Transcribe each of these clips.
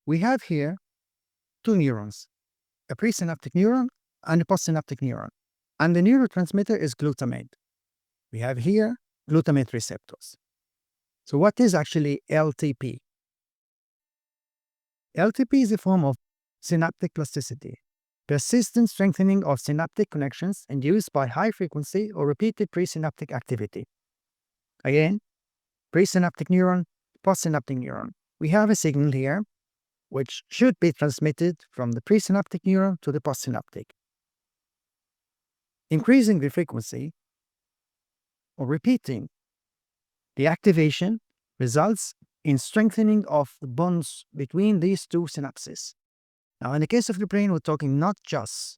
We have here two neurons, a presynaptic neuron and a postsynaptic neuron. And the neurotransmitter is glutamate. We have here glutamate receptors. So what is actually LTP? LTP is a form of synaptic plasticity, persistent strengthening of synaptic connections induced by high-frequency or repeated presynaptic activity. Again, presynaptic neuron, postsynaptic neuron. We have a signal here which should be transmitted from the presynaptic neuron to the postsynaptic. Increasing the frequency or repeating the activation results in strengthening of the bonds between these two synapses. Now, in the case of the brain, we're talking not just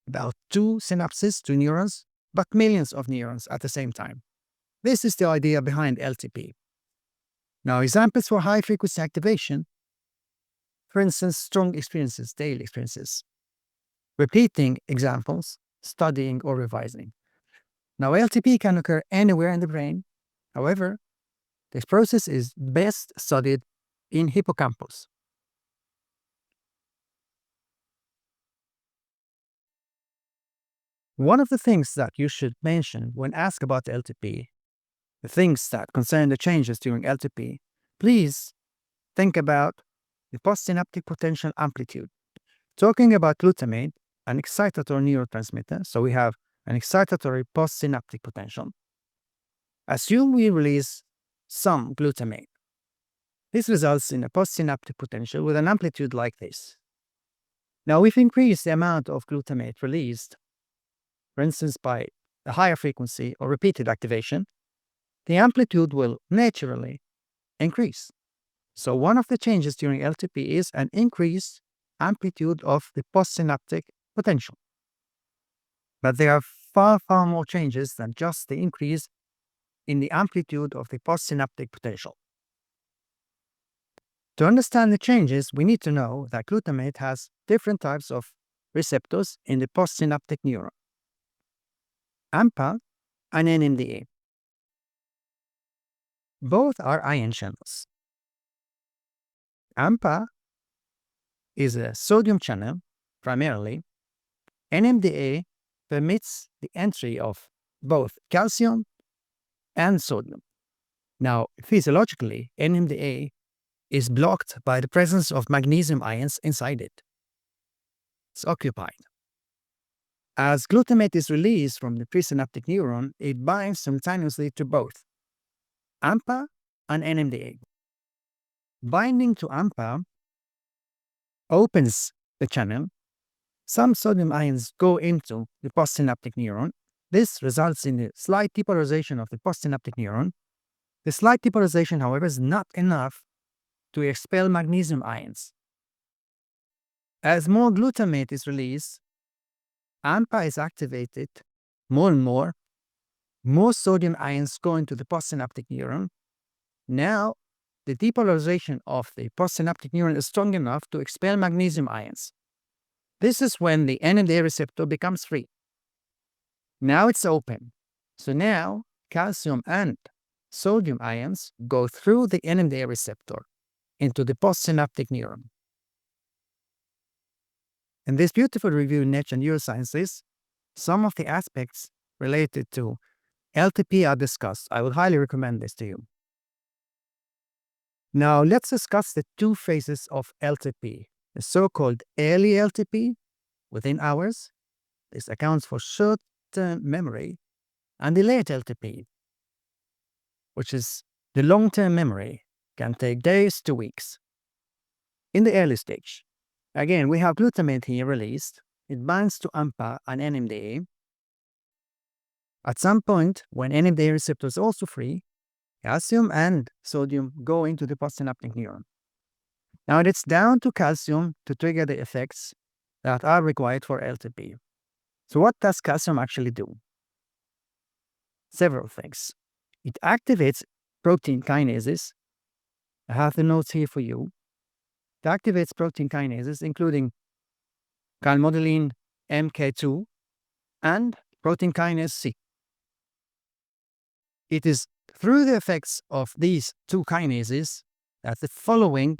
about two synapses, two neurons, but millions of neurons at the same time. This is the idea behind LTP. Now, examples for high-frequency activation, for instance, strong experiences, daily experiences. Repeating examples, studying or revising. Now, LTP can occur anywhere in the brain. However, this process is best studied in hippocampus. One of the things that you should mention when asked about LTP, the things that concern the changes during LTP, please think about the postsynaptic potential amplitude. Talking about glutamate, an excitatory neurotransmitter, so we have an excitatory postsynaptic potential. Assume we release some glutamate. This results in a postsynaptic potential with an amplitude like this. Now, if we increase the amount of glutamate released, for instance by a higher frequency or repeated activation, the amplitude will naturally increase. So one of the changes during LTP is an increased amplitude of the postsynaptic potential. But there are far more changes than just the increase in the amplitude of the postsynaptic potential. To understand the changes, we need to know that glutamate has different types of receptors in the postsynaptic neuron. AMPA and NMDA. Both are ion channels. AMPA is a sodium channel, primarily. NMDA permits the entry of both calcium and sodium. Now, physiologically, NMDA is blocked by the presence of magnesium ions inside it. It's occupied. As glutamate is released from the presynaptic neuron, it binds simultaneously to both AMPA and NMDA. Binding to AMPA opens the channel. Some sodium ions go into the postsynaptic neuron. This results in a slight depolarization of the postsynaptic neuron. The slight depolarization, however, is not enough to expel magnesium ions. As more glutamate is released, AMPA is activated more and more. More sodium ions go into the postsynaptic neuron. Now, the depolarization of the postsynaptic neuron is strong enough to expel magnesium ions. This is when the NMDA receptor becomes free. Now it's open. So now calcium and sodium ions go through the NMDA receptor into the postsynaptic neuron. In this beautiful review in Nature Neurosciences, some of the aspects related to LTP are discussed. I would highly recommend this to you. Now let's discuss the two phases of LTP. The so-called early LTP, within hours. This accounts for short-term memory. And the late LTP, which is the long-term memory, can take days to weeks. In the early stage, again, we have glutamate here released. It binds to AMPA and NMDA. At some point, when NMDA receptor is also free, calcium and sodium go into the postsynaptic neuron. Now it's down to calcium to trigger the effects that are required for LTP. So what does calcium actually do? Several things. It activates protein kinases. I have the notes here for you. It activates protein kinases, including calmodulin MK2 and protein kinase C. It is through the effects of these two kinases that the following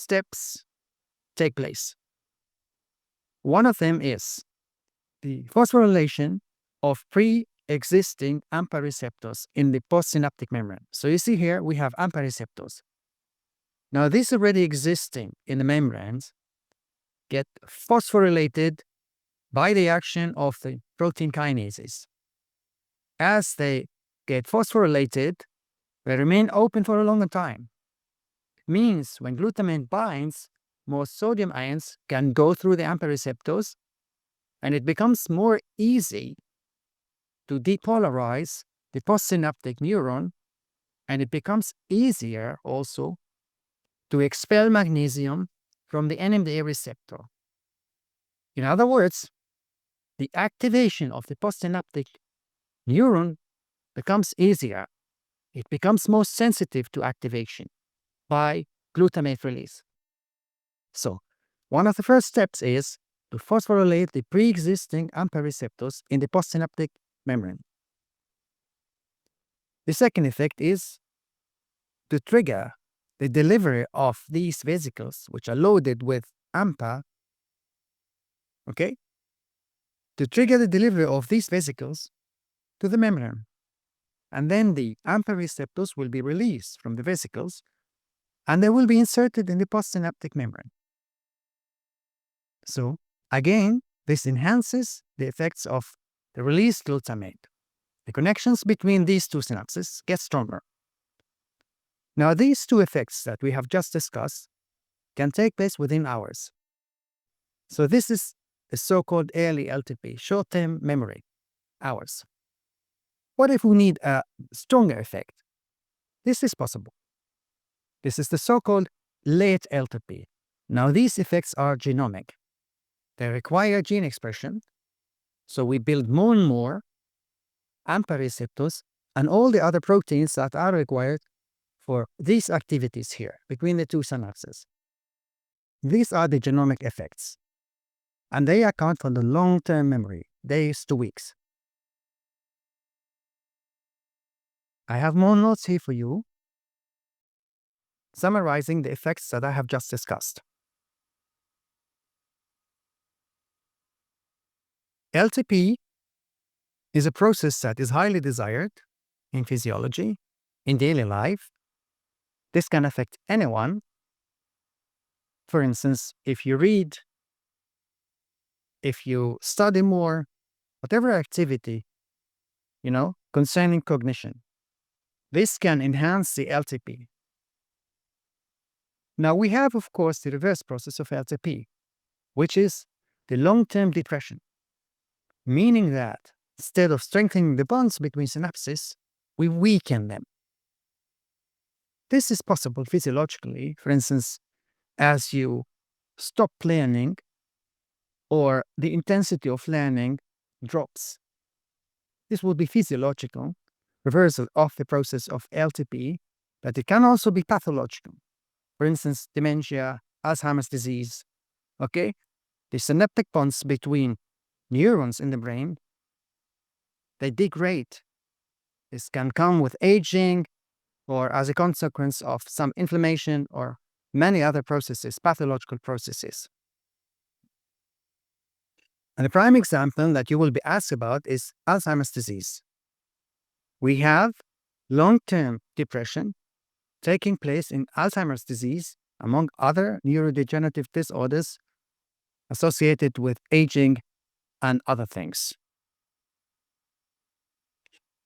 steps take place. One of them is the phosphorylation of pre-existing AMPA receptors in the postsynaptic membrane. So you see here we have AMPA receptors. Now these already existing in the membranes get phosphorylated by the action of the protein kinases. As they get phosphorylated, they remain open for a longer time. Means when glutamate binds, more sodium ions can go through the AMPA receptors, and it becomes more easy to depolarize the postsynaptic neuron, and it becomes easier also to expel magnesium from the NMDA receptor. In other words, the activation of the postsynaptic neuron becomes easier. It becomes more sensitive to activation by glutamate release. So, one of the first steps is to phosphorylate the pre-existing AMPA receptors in the postsynaptic membrane. The second effect is to trigger the delivery of these vesicles, which are loaded with AMPA, okay? To trigger the delivery of these vesicles to the membrane. And then the AMPA receptors will be released from the vesicles, and they will be inserted in the postsynaptic membrane. So, again, this enhances the effects of the released glutamate. The connections between these two synapses get stronger. Now, these two effects that we have just discussed can take place within hours. So this is the so-called early LTP, short-term memory, hours. What if we need a stronger effect? This is possible. This is the so-called late LTP. Now, these effects are genomic. They require gene expression, so we build more and more AMPA receptors and all the other proteins that are required for these activities here between the two synapses. These are the genomic effects, and they account for the long-term memory, days to weeks. I have more notes here for you, summarizing the effects that I have just discussed. LTP is a process that is highly desired in physiology, in daily life. This can affect anyone. For instance, if you read, if you study more, whatever activity, concerning cognition, this can enhance the LTP. Now, we have, of course, the reverse process of LTP, which is the long-term depression, meaning that instead of strengthening the bonds between synapses, we weaken them. This is possible physiologically. For instance, as you stop learning or the intensity of learning drops. This will be physiological reversal of the process of LTP, but it can also be pathological. For instance, dementia, Alzheimer's disease, okay? The synaptic bonds between neurons in the brain, they degrade. This can come with aging or as a consequence of some inflammation or many other processes, pathological processes. And the prime example that you will be asked about is Alzheimer's disease. We have long-term depression taking place in Alzheimer's disease, among other neurodegenerative disorders associated with aging and other things.